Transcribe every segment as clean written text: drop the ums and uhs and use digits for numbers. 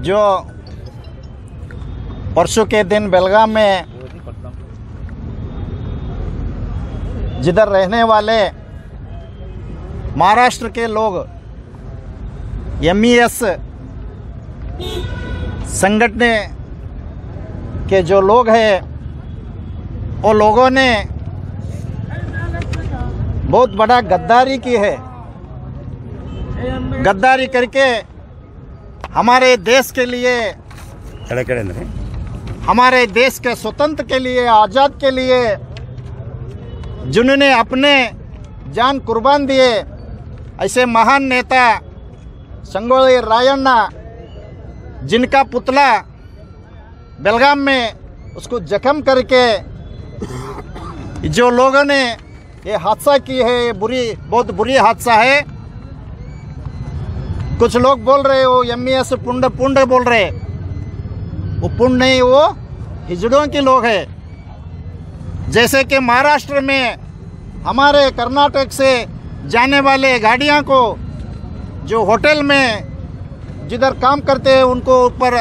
जो परसों के दिन बेलगाम में जिधर रहने वाले महाराष्ट्र के लोग MES संगठन के जो लोग हैं वो लोगों ने बहुत बड़ा गद्दारी की है। गद्दारी करके हमारे देश के लिए, हमारे देश के स्वतंत्र के लिए, आज़ाद के लिए जिन्होंने अपने जान कुर्बान दिए, ऐसे महान नेता संगोली रायण्णा, जिनका पुतला बेलगाम में उसको जख्म करके जो लोगों ने ये हादसा की है, ये बहुत बुरी हादसा है। कुछ लोग बोल रहे हो MES पुंड बोल रहे, वो पुंड नहीं, वो हिजड़ों के लोग हैं। जैसे कि महाराष्ट्र में हमारे कर्नाटक से जाने वाले गाड़ियां को जो होटल में जिधर काम करते हैं उनको ऊपर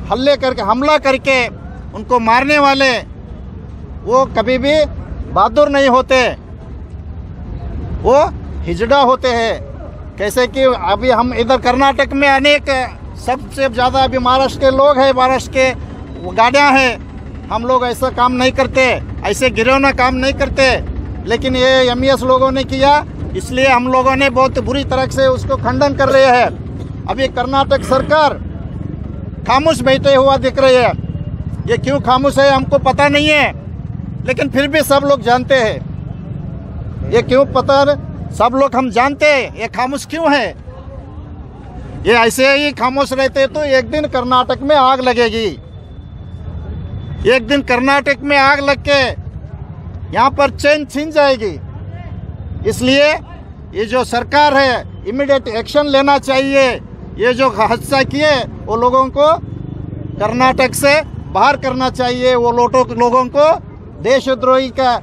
हमला करके उनको मारने वाले, वो कभी भी बहादुर नहीं होते, वो हिजड़ा होते हैं। कैसे कि अभी हम इधर कर्नाटक में अनेक, सबसे ज़्यादा अभी महाराष्ट्र के लोग हैं, महाराष्ट्र के गाड़ियाँ हैं। हम लोग ऐसा काम नहीं करते, ऐसे गिरौना काम नहीं करते, लेकिन ये MES लोगों ने किया, इसलिए हम लोगों ने बहुत बुरी तरह से उसको खंडन कर रहे हैं। अभी कर्नाटक सरकार खामोश बैठे हुआ दिख रही है। ये क्यों खामोश है हमको पता नहीं है, लेकिन फिर भी सब लोग जानते हैं। ये क्यों पता, सब लोग हम जानते हैं ये खामोश क्यों है। ये ऐसे ही खामोश रहते तो एक दिन कर्नाटक में आग लगेगी, एक दिन कर्नाटक में आग लग के यहाँ पर चैन छीन जाएगी। इसलिए ये जो सरकार है इमीडिएट एक्शन लेना चाहिए। ये जो हादसा किए वो लोगों को कर्नाटक से बाहर करना चाहिए। वो लोगों को देशद्रोही का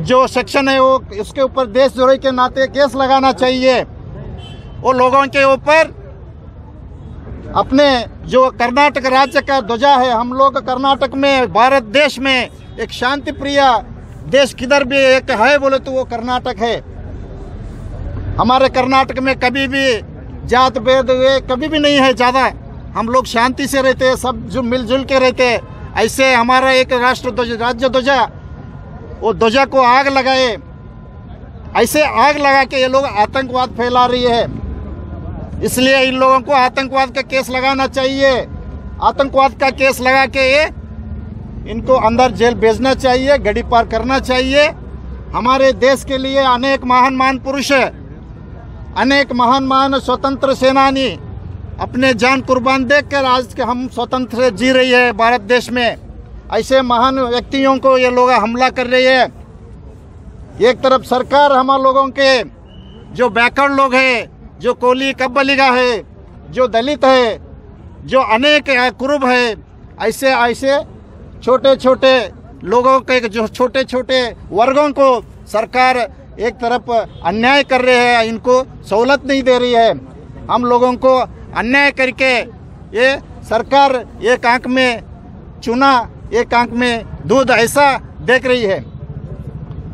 जो सेक्शन है वो उसके ऊपर देशद्रोही के नाते केस लगाना चाहिए। वो लोगों के ऊपर अपने जो कर्नाटक राज्य का ध्वजा है, हम लोग कर्नाटक में, भारत देश में एक शांति प्रिय देश किधर भी एक है बोले तो वो कर्नाटक है। हमारे कर्नाटक में कभी भी जात भेद कभी भी नहीं है ज़्यादा, हम लोग शांति से रहते हैं, सब जो मिलजुल के रहते हैं। ऐसे हमारा एक राष्ट्र ध्वज, राज्य ध्वजा, वो ध्वजा को आग लगाए, ऐसे आग लगा के ये लोग आतंकवाद फैला रही है। इसलिए इन लोगों को आतंकवाद का केस लगाना चाहिए। आतंकवाद का केस लगा के ये इनको अंदर जेल भेजना चाहिए, गड़ी पार करना चाहिए। हमारे देश के लिए अनेक महान पुरुष, अनेक महान स्वतंत्र सेनानी अपने जान कुर्बान देकर आज के हम स्वतंत्र जी रही है भारत देश में। ऐसे महान व्यक्तियों को ये लोग हमला कर रहे हैं। एक तरफ सरकार हम लोगों के जो बैकवर्ड लोग हैं, जो कोली कब्बलिगा है, जो दलित है, जो अनेक कुरुब है, ऐसे छोटे छोटे लोगों के, जो छोटे छोटे वर्गों को सरकार एक तरफ अन्याय कर रहे हैं, इनको सहूलत नहीं दे रही है। हम लोगों को अन्याय करके ये सरकार एक आंख में चूना एक आंख में दूध ऐसा देख रही है।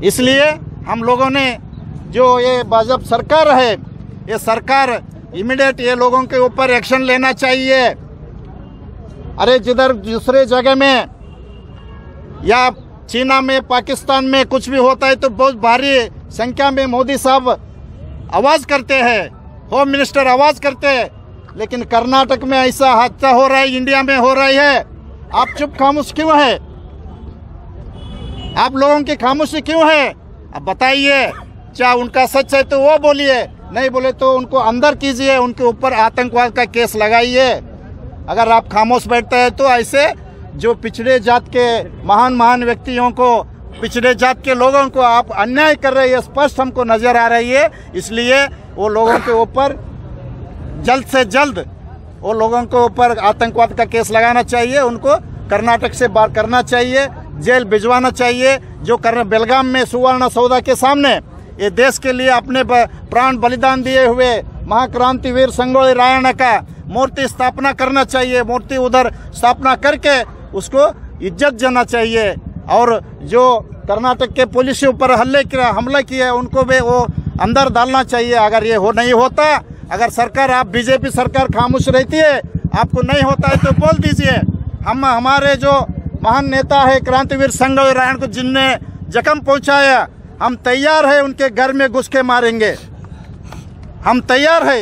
इसलिए हम लोगों ने जो ये भाजपा सरकार है, ये सरकार इमीडिएट ये लोगों के ऊपर एक्शन लेना चाहिए। अरे जिधर दूसरे जगह में या चीना में, पाकिस्तान में कुछ भी होता है तो बहुत भारी संख्या में मोदी साहब आवाज़ करते हैं, होम मिनिस्टर आवाज़ करते हैं, लेकिन कर्नाटक में ऐसा हादसा हो रहा है, इंडिया में हो रही है। आप चुप खामोश क्यों है? आप लोगों की खामोशी क्यों है? अब बताइए। चाहे उनका सच है तो वो बोलिए, नहीं बोले तो उनको अंदर कीजिए, उनके ऊपर आतंकवाद का केस लगाइए। अगर आप खामोश बैठते हैं तो ऐसे जो पिछड़े जात के महान व्यक्तियों को पिछड़े जात के लोगों को आप अन्याय कर रहे हैं, स्पष्ट हमको नज़र आ रही है। इसलिए वो लोगों के ऊपर जल्द से जल्द वो लोगों के ऊपर आतंकवाद का केस लगाना चाहिए, उनको कर्नाटक से बाहर करना चाहिए, जेल भिजवाना चाहिए। जो बेलगाम में सुवर्ण सौदा के सामने ये देश के लिए अपने प्राण बलिदान दिए हुए महाक्रांतिवीर संगोली रायण्ण का मूर्ति स्थापना करना चाहिए। मूर्ति उधर स्थापना करके उसको इज्जत देना चाहिए। और जो कर्नाटक के पुलिस के ऊपर हमला किया उनको भी वो अंदर डालना चाहिए। अगर ये नहीं होता, अगर सरकार आप बीजेपी सरकार खामोश रहती है, आपको नहीं होता है तो बोल दीजिए। हम हमारे जो महान नेता है क्रांतिवीर संगोली रायण्ण को जिनने जख्म पहुंचाया, हम तैयार है उनके घर में घुस के मारेंगे, हम तैयार है।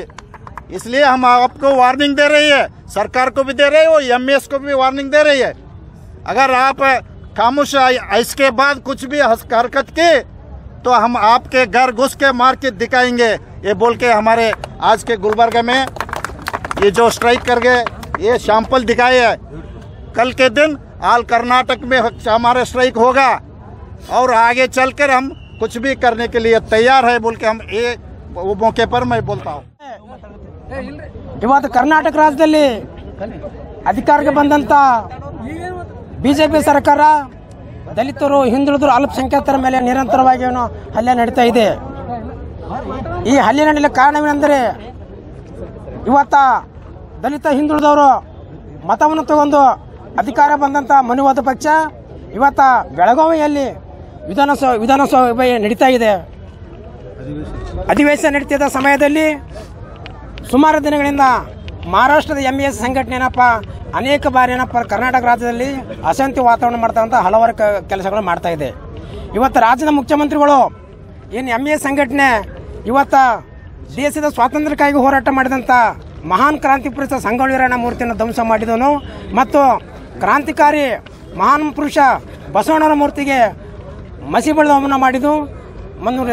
इसलिए हम आपको वार्निंग दे रही है, सरकार को भी दे रही है और एमएस को भी वार्निंग दे रही है। अगर आप खामोश इसके बाद कुछ भी हरकत की तो हम आपके घर घुस के मार के दिखाएंगे, ये बोल के हमारे आज के गुलबर्गा में ये जो स्ट्राइक कर गए ये सैंपल दिखाए है। कल के दिन ऑल कर्नाटक में हमारा स्ट्राइक होगा और आगे चलकर हम कुछ भी करने के लिए तैयार है बोल के हम ये मौके पर मैं बोलता हूँ। ಇವತ್ತು ಕರ್ನಾಟಕ ರಾಜ್ಯದಲ್ಲಿ ಅಧಿಕಾರಕ್ಕೆ ಬಂದಂತ ಬಿಜೆಪಿ ಸರ್ಕಾರ ದಲಿತರು, ಹಿಂದುಳಿದರು, ಅಲ್ಪಸಂಖ್ಯಾತರ ಮೇಲೆ ನಿರಂತರವಾಗಿ ಹಲ್ಲೆ ನಡೀತಾ ಇದೆ। ಈ ಹಲ್ಲೆ ನಡೆಯಲಿಕ್ಕೆ ಕಾರಣವೇನೆಂದರೆ ಇವತ್ತ ದಲಿತ ಹಿಂದುಳಿದವರು ಮತವನ್ನು ತಗೊಂಡು ಅಧಿಕಾರ ಬಂದಂತ ಮನುವಾದ ಪಕ್ಷ ಇವತ್ತ ಬೆಳಗಾವಿಯಲ್ಲಿ ವಿಧಾನಸಭೆ ನಡೀತಾ ಇದೆ। ಅಧಿವೇಶನ ನಡೀತಿದ್ದ ಸಮಯದಲ್ಲಿ ಸುಮಾರು ದಿನಗಳಿಂದ ಮಹಾರಾಷ್ಟ್ರದ ಎಂಇಎಸ್ ಸಂಘಟನೆ ಅನೇಕ ಬಾರಿ ಕರ್ನಾಟಕ ರಾಜ್ಯದಲ್ಲಿ ಅಶಾಂತಿ ವಾತಾವರಣ ಮಾಡ್ತಾ ಹಲವಾರು ಕೆಲಸಗಳು ಮಾಡ್ತಾ ಇದೆ। ಇವತ್ತು ರಾಜ್ಯದ ಮುಖ್ಯಮಂತ್ರಿಗಳು ಏನು ಎಂಇಎಸ್ ಸಂಘಟನೆ ಇವತ್ತ ದೇಶದ ಸ್ವಾತಂತ್ರ್ಯಕ್ಕಾಗಿ ಹೋರಾಟ ಮಾಡಿದಂಥ ಮಹಾನ್ ಕ್ರಾಂತಿ ಪುರುಷ ಸಂಗೊಳ್ಳಿ ರಾಯಣ್ಣ ಮೂರ್ತಿಯನ್ನು ಧ್ವಂಸ ಮಾಡಿದನು ಮತ್ತು ಕ್ರಾಂತಿಕಾರಿ ಮಹಾನ್ ಪುರುಷ ಬಸವಣ್ಣನ ಮೂರ್ತಿಗೆ ಮಸಿ ಬಳಿದವನ್ನ ಮಾಡಿದ್ದು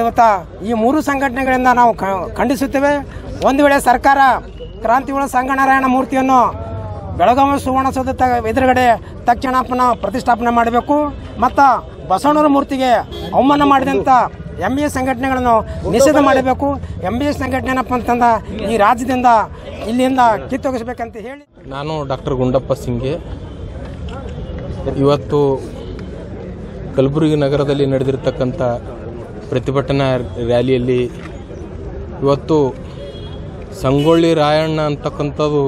ಇವತ್ತ ಈ ಮೂರು ಸಂಘಟನೆಗಳಿಂದ ನಾವು ಖಂಡಿಸುತ್ತೇವೆ। ಒಂದು ವೇಳೆ ಸರ್ಕಾರ ಕ್ರಾಂತಿಗಳ ಸಂಗೊಳ್ಳಿ ಮೂರ್ತಿಯನ್ನು ಬೆಳಗಾವಿ ಸುವರ್ಣಸೌಧ ಎದುರುಗಡೆ ತಕ್ಷಣ ಪ್ರತಿಷ್ಠಾಪನೆ ಮಾಡಬೇಕು ಮತ್ತು ಬಸವಣ್ಣನ ಮೂರ್ತಿಗೆ ಅವಮಾನ ಮಾಡಿದಂಥ ಎಂಇಎಸ್ ಸಂಘಟನೆಗಳನ್ನು ನಿಷೇಧ ಮಾಡಬೇಕು। ಎಂಇಎಸ್ ಸಂಘಟನೆ ಏನಪ್ಪ ಅಂತಂದ ಈ ರಾಜ್ಯದಿಂದ ಇಲ್ಲಿಂದ ಕಿತ್ತೊಗಿಸಬೇಕಂತ ಹೇಳಿ ನಾನು ಡಾಕ್ಟರ್ ಗುಂಡಪ್ಪ ಸಿಂಗೆ ಇವತ್ತು ಕಲಬುರಗಿ ನಗರದಲ್ಲಿ ನಡೆದಿರತಕ್ಕಂಥ ಪ್ರತಿಭಟನಾ ರ್ಯಾಲಿಯಲ್ಲಿ ಇವತ್ತು ಸಂಗೊಳ್ಳಿ ರಾಯಣ್ಣ ಅಂತಕ್ಕಂಥದ್ದು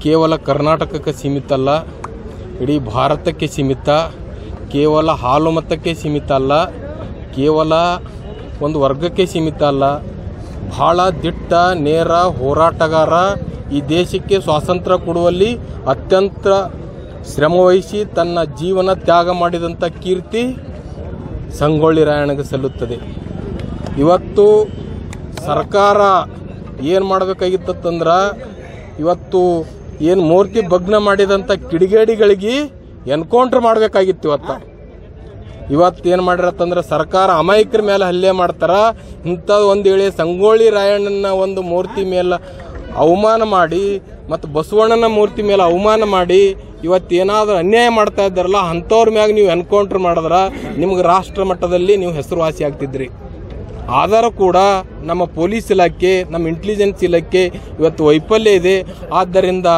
ಕೇವಲ ಕರ್ನಾಟಕಕ್ಕೆ ಸೀಮಿತ ಅಲ್ಲ, ಇಡೀ ಭಾರತಕ್ಕೆ ಸೀಮಿತ, ಕೇವಲ ಹಾಲು ಮತಕ್ಕೆ ಸೀಮಿತ ಅಲ್ಲ, ಕೇವಲ ಒಂದು ವರ್ಗಕ್ಕೆ ಸೀಮಿತ ಅಲ್ಲ, ಬಹಳ ದಿಟ್ಟ ನೇರ ಹೋರಾಟಗಾರ, ಈ ದೇಶಕ್ಕೆ ಸ್ವಾತಂತ್ರ್ಯ ಕೊಡುವಲ್ಲಿ ಅತ್ಯಂತ ಶ್ರಮವಹಿಸಿ ತನ್ನ ಜೀವನ ತ್ಯಾಗ ಮಾಡಿದಂಥ ಕೀರ್ತಿ ಸಂಗೊಳ್ಳಿ ರಾಯಣ್ಣಗೆ ಸಲ್ಲುತ್ತದೆ। ಇವತ್ತು ಸರ್ಕಾರ ಏನು ಮಾಡಬೇಕಾಗಿತ್ತಂದ್ರೆ ಇವತ್ತು ಏನು ಮೂರ್ತಿ ಭಗ್ನ ಮಾಡಿದಂಥ ಕಿಡಿಗೇಡಿಗಳಿಗೆ ಎನ್ಕೌಂಟರ್ ಮಾಡಬೇಕಾಗಿತ್ತು। ಇವತ್ತೇನು ಮಾಡಿರತ್ತಂದ್ರೆ ಸರ್ಕಾರ ಅಮಾಯಕರ ಮೇಲೆ ಹಲ್ಲೆ ಮಾಡ್ತಾರ। ಇಂಥದ್ದು ಒಂದು ವೇಳೆ ಸಂಗೊಳ್ಳಿ ರಾಯಣ್ಣನ ಒಂದು ಮೂರ್ತಿ ಮೇಲೆ ಅವಮಾನ ಮಾಡಿ ಮತ್ತು ಬಸವಣ್ಣನ ಮೂರ್ತಿ ಮೇಲೆ ಅವಮಾನ ಮಾಡಿ ಇವತ್ತೇನಾದರೂ ಅನ್ಯಾಯ ಮಾಡ್ತಾ ಇದ್ದಾರಲ್ಲ ಅಂಥವ್ರ ಮ್ಯಾಗ ನೀವು ಎನ್ಕೌಂಟರ್ ಮಾಡಿದ್ರೆ ನಿಮ್ಗೆ ರಾಷ್ಟ್ರ ಮಟ್ಟದಲ್ಲಿ ನೀವು ಹೆಸರುವಾಸಿ ಆಗ್ತಿದ್ರಿ। ಆದರೂ ಕೂಡ ನಮ್ಮ ಪೊಲೀಸ್ ಇಲಾಖೆ, ನಮ್ಮ ಇಂಟೆಲಿಜೆನ್ಸ್ ಇಲಾಖೆ ಇವತ್ತು ವೈಫಲ್ಯ ಇದೆ। ಆದ್ದರಿಂದ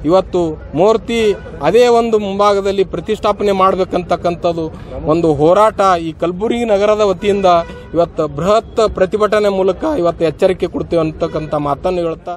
ಇವತ್ತು ಮೂರ್ತಿ ಅದೇ ಒಂದು ಮುಂಭಾಗದಲ್ಲಿ ಪ್ರತಿಷ್ಠಾಪನೆ ಮಾಡಬೇಕಂತಕ್ಕಂಥದ್ದು ಒಂದು ಹೋರಾಟ ಈ ಕಲಬುರಗಿ ನಗರದ ವತಿಯಿಂದ ಇವತ್ತು ಬೃಹತ್ ಪ್ರತಿಭಟನೆ ಮೂಲಕ ಇವತ್ತು ಎಚ್ಚರಿಕೆ ಕೊಡ್ತೇವೆ ಅಂತಕ್ಕಂಥ ಮಾತನ್ನು ಹೇಳ್ತಾ